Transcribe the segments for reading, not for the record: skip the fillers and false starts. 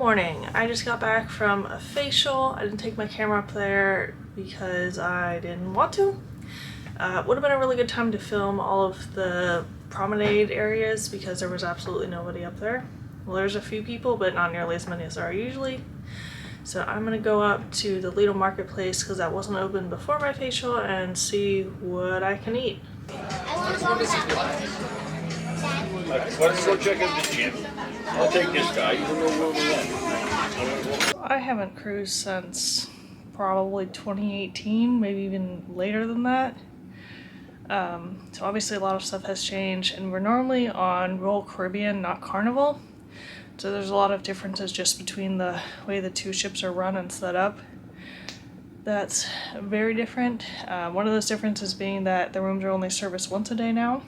morning. I just got back from a facial. I didn't take my camera up there because I didn't want to. Would have been a really good time to film all of the promenade areas because there was absolutely nobody up there. Well, there's a few people, but not nearly as many as there are usually. So I'm gonna go up to the Lidl marketplace because that wasn't open before my facial and see what I can eat. Let's go check out the gym. I'll take this guy. You don't know where we are. I haven't cruised since probably 2018, maybe even later than that. So obviously a lot of stuff has changed, and we're normally on Royal Caribbean, not Carnival. So there's a lot of differences just between the way the two ships are run and set up. That's very different. One of those differences being that the rooms are only serviced once a day now,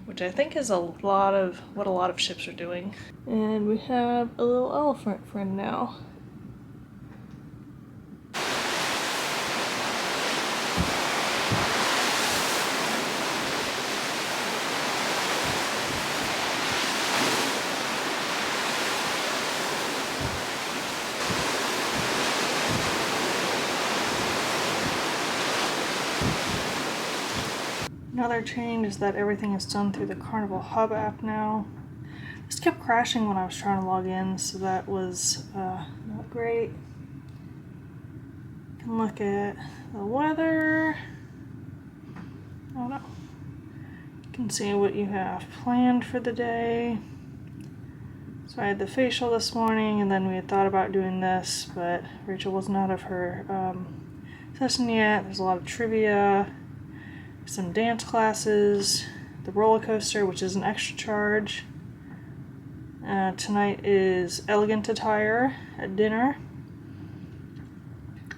which I think is a lot of what a lot of ships are doing. And we have a little elephant friend now. Another change is that everything is done through the Carnival Hub app now. This kept crashing when I was trying to log in, so that was not great. You can look at the weather. Oh no. You can see what you have planned for the day. So I had the facial this morning, and then we had thought about doing this, but Rachel wasn't out of her session yet. There's a lot of trivia. Some dance classes, the roller coaster, which is an extra charge. Tonight is elegant attire at dinner.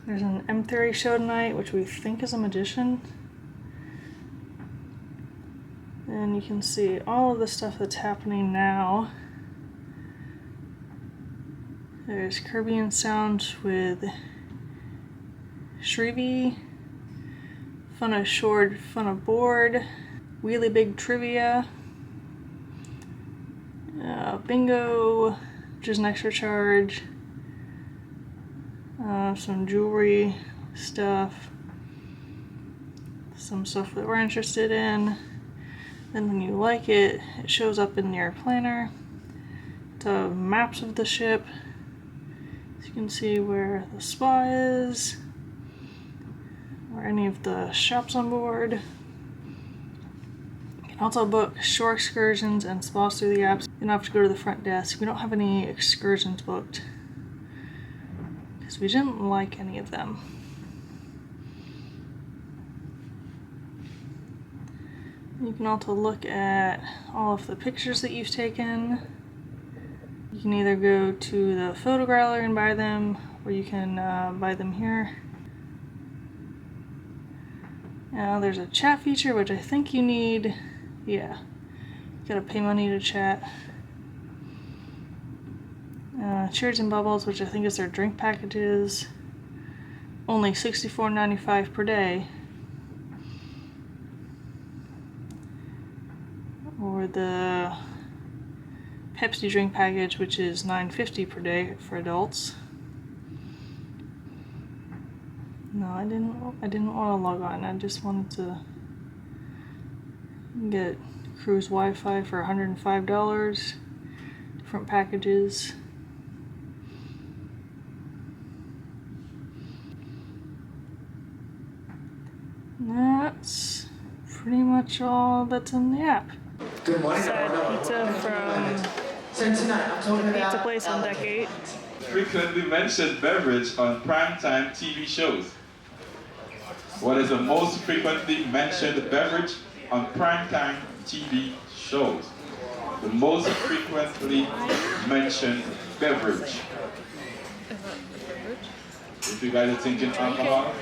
There's an M Theory show tonight, which we think is a magician. And you can see all of the stuff that's happening now. There's Caribbean Sounds with Shrivi. Fun ashore, fun aboard, Wheelie Big Trivia, bingo, which is an extra charge, some jewelry stuff, some stuff that we're interested in. Then when you like it, it shows up in your planner. The maps of the ship, so you can see where the spa is, or any of the shops on board. You can also book shore excursions and spas through the apps. You don't have to go to the front desk. We don't have any excursions booked because we didn't like any of them. You can also look at all of the pictures that you've taken. You can either go to the photo gallery and buy them, or you can buy them here. Now there's a chat feature, which I think you need. Yeah, you gotta pay money to chat. Cheers and Bubbles, which I think is their drink packages. Only $64.95 per day. Or the Pepsi drink package, which is $9.50 per day for adults. No, I didn't want to log on. I just wanted to get cruise Wi-Fi for $105. Different packages. And that's pretty much all that's in the app. Good morning. Side pizza from the pizza place on deck 8. Frequently mentioned beverage on primetime TV shows. What is the most frequently mentioned beverage on primetime TV shows? The most frequently mentioned beverage. If you guys are thinking alcohol,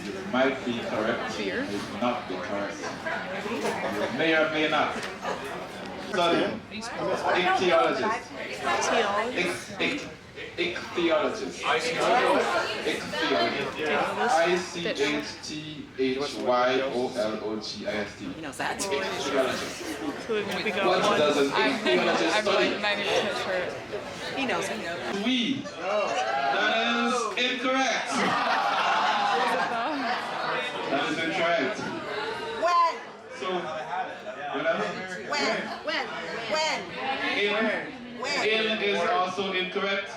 you might be correct. You may not be correct. You may or may not. Study. Ichthyologist. Ichthyologist. Ichthyologist. ICHTHYOLOGIST. He knows that. Ichthyologist. So we got What one. does an ichthyologist I'm study? like 90% sure. He knows. He knows. Weed. That is incorrect. That is incorrect. When? So, whatever. In is also incorrect.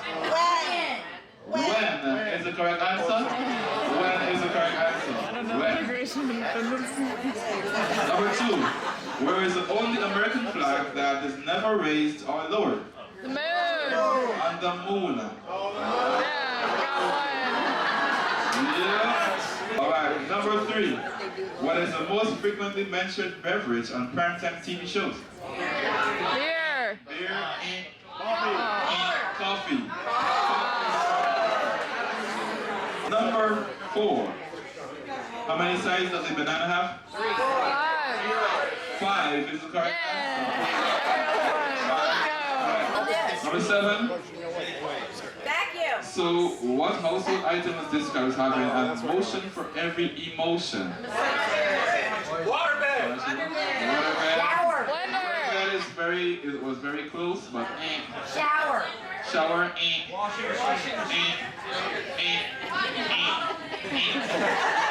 When is the correct answer? When is the correct answer? When. Number 2. Where is the only American flag that is never raised or lowered? The moon. On the moon. Yeah. Alright, number 3. What is the most frequently mentioned beverage on primetime TV shows? Beer. Beer, coffee. Number 4. How many sides does a banana have? 5 is the correct answer. Number 7. Vacuum. So, what household item is described as having a motion for every emotion? Waterbed. Shower. That is it was very close, but Shower. shower,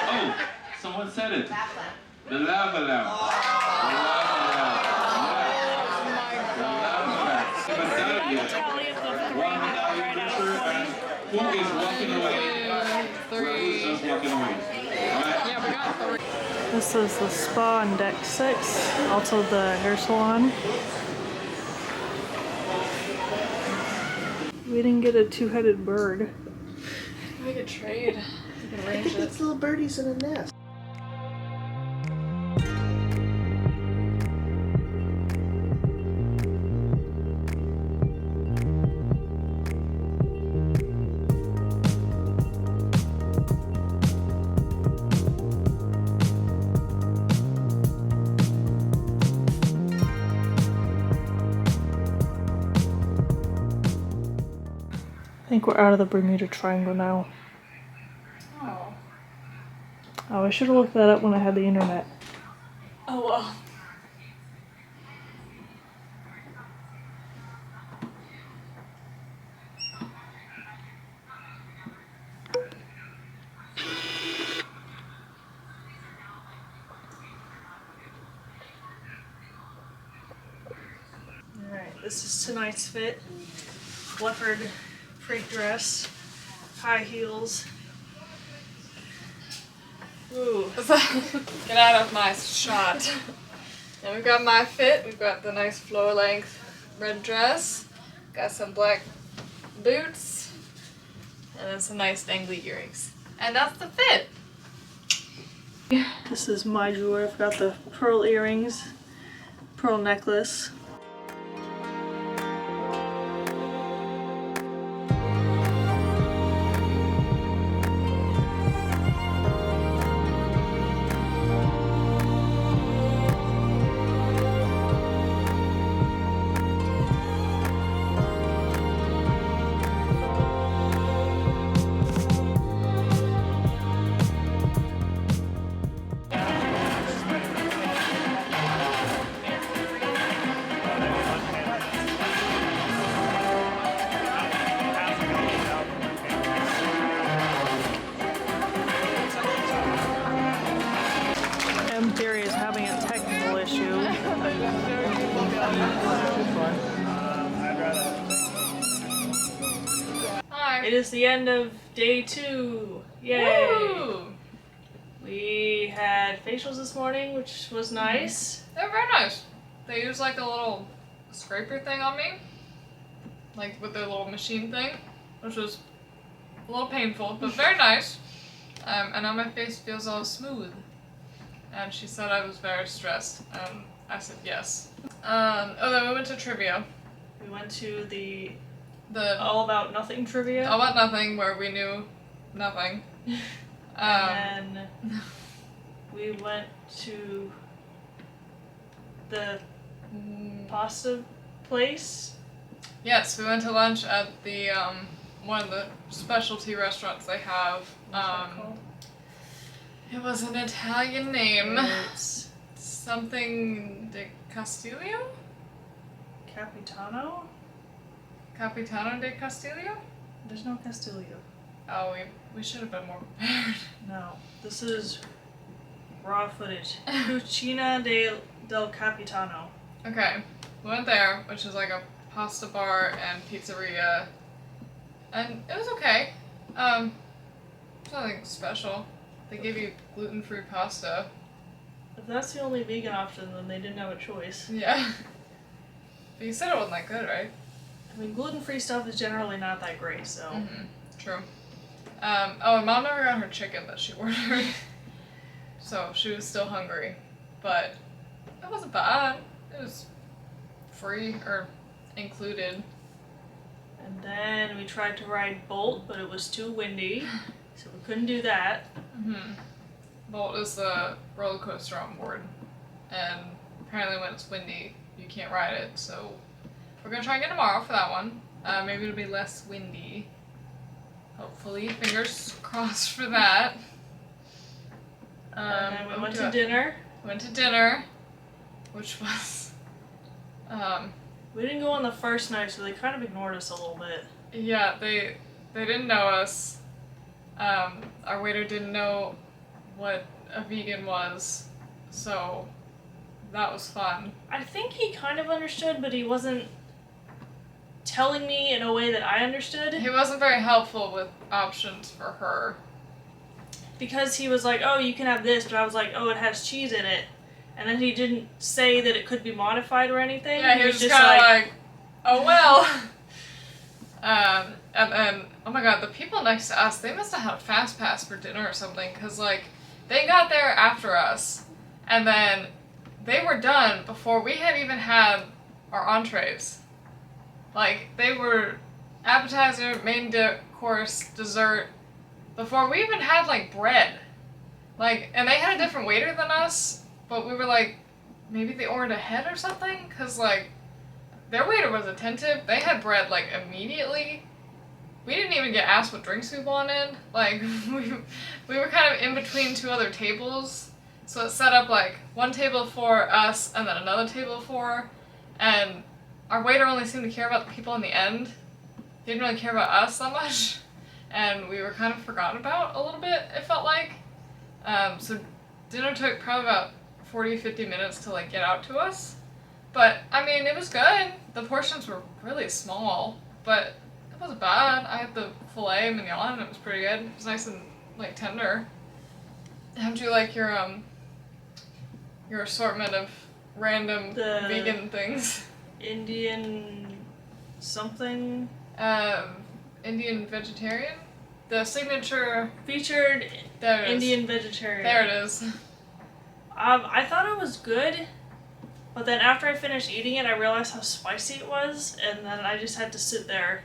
Oh, someone said it. The lava lamp. The lava lamp. The lava lamp. Medallion. One medallion picture, and who is walking away? Who's just walking away? Alright? This is the spa on deck 6, also the hair salon. We didn't get a two-headed bird. We could trade. We could arrange it. It's little birdies in a nest. I think we're out of the Bermuda Triangle now. Oh, I should have looked that up when I had the internet. Oh well. Alright, this is tonight's fit. Leopard print dress, high heels. Ooh. Get out of my shot. And we've got my fit. We've got the nice floor length red dress. Got some black boots. And then some nice dangly earrings. And that's the fit. This is my jewelry. I've got the pearl earrings, pearl necklace. Theory is having a technical issue. Hi. It is the end of day 2. Yay! Woo! We had facials this morning, which was nice. They're very nice. They use like a little scraper thing on me. Like with their little machine thing. Which was a little painful, but very nice. And now my face feels all smooth. And she said I was very stressed. And I said yes. Then we went to trivia. We went to the The All About Nothing trivia. All About Nothing, where we knew nothing. And then we went to the pasta place. Yes, we went to lunch at the one of the specialty restaurants they have. What's that called? It was an Italian name. It's Something de Castillo? Capitano? Capitano de Castillo? There's no Castillo. Oh, we should have been more prepared. No. This is raw footage. Cucina del Capitano. Okay, we went there, which is like a pasta bar and pizzeria, and it was okay. Nothing special. They gave you gluten-free pasta. If that's the only vegan option, then they didn't have a choice. Yeah. But you said it wasn't that good, right? I mean, gluten-free stuff is generally not that great, so. Mm-hmm. True. Oh, and Mom never got her chicken that she ordered. So she was still hungry. But it wasn't bad. It was free, or included. And then we tried to ride Bolt, but it was too windy, so we couldn't do that. Mm-hmm. Bolt is the roller coaster on board. And apparently when it's windy, you can't ride it, so we're gonna try again tomorrow for that one. Maybe it'll be less windy. Hopefully, fingers crossed for that. And then we went to dinner. Went to dinner, which was, We didn't go on the first night, so they kind of ignored us a little bit. yeah, they didn't know us. Our waiter didn't know what a vegan was, so that was fun. I think he kind of understood, but he wasn't telling me in a way that I understood. He wasn't very helpful with options for her. Because he was like, oh, you can have this, but I was like, oh, it has cheese in it. And then he didn't say that it could be modified or anything. Yeah, he was just kind of like, oh well. And then, oh my god, the people next to us, they must have had a fast pass for dinner or something, because, like, they got there after us, and then they were done before we had even had our entrees. Like, they were appetizer, main course, dessert, before we even had, like, bread. Like, and they had a different waiter than us, but we were like, maybe they ordered ahead or something? Because, like, their waiter was attentive. They had bread, like, immediately. We didn't even get asked what drinks we wanted. Like, we were kind of in between two other tables. So it set up, like, one table for us and then another table for, and our waiter only seemed to care about the people in the end. He didn't really care about us that much. And we were kind of forgotten about a little bit, it felt like. So dinner took probably about 40-50 minutes to, like, get out to us. But, I mean, it was good. The portions were really small, but it wasn't bad. I had the filet mignon and it was pretty good. It was nice and, like, tender. How'd you like your assortment of random vegan things? Indian something? Indian vegetarian? The signature Featured there it is. Indian vegetarian. There it is. I thought it was good, but then after I finished eating it, I realized how spicy it was, and then I just had to sit there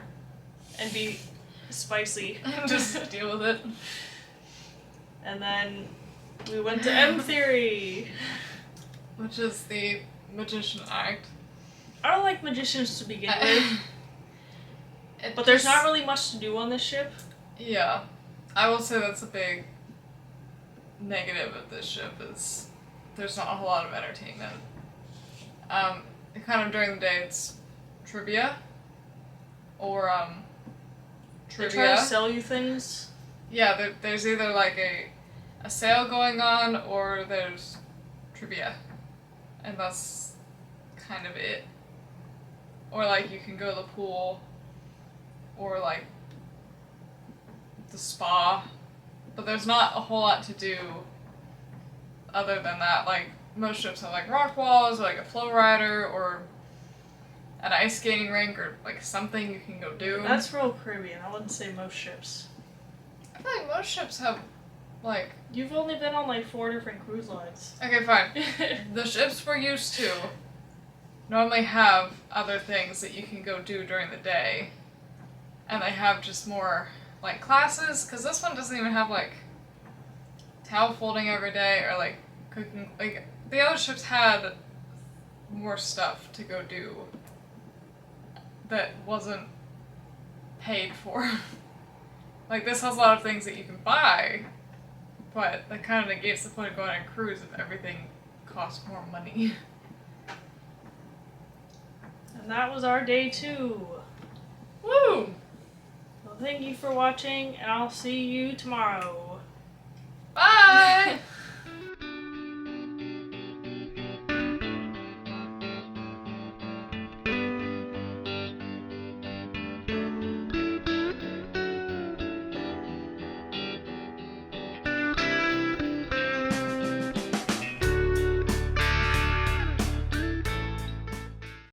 and be spicy. Just deal with it. And then we went to M Theory. Which is the magician act. I don't like magicians to begin with, but there's not really much to do on this ship. Yeah. I will say that's a big negative of this ship is there's not a whole lot of entertainment. Kind of during the day it's trivia or They trivia. try to sell you things. Yeah, there's either like a sale going on or there's trivia. And that's kind of it. Or like you can go to the pool or like the spa. But there's not a whole lot to do other than that. Like most ships have like rock walls or like a flow rider or an ice skating rink or like something you can go do. That's Royal Caribbean. I wouldn't say most ships. I feel like most ships have like... You've only been on like 4 different cruise lines. Okay, fine. The ships we're used to normally have other things that you can go do during the day. And they have just more like classes, because this one doesn't even have like towel folding every day or like cooking. Like the other ships had more stuff to go do that wasn't paid for. Like, this has a lot of things that you can buy, but that kind of negates the point of going on a cruise if everything costs more money. And that was our day 2. Woo! Well, thank you for watching, and I'll see you tomorrow. Bye!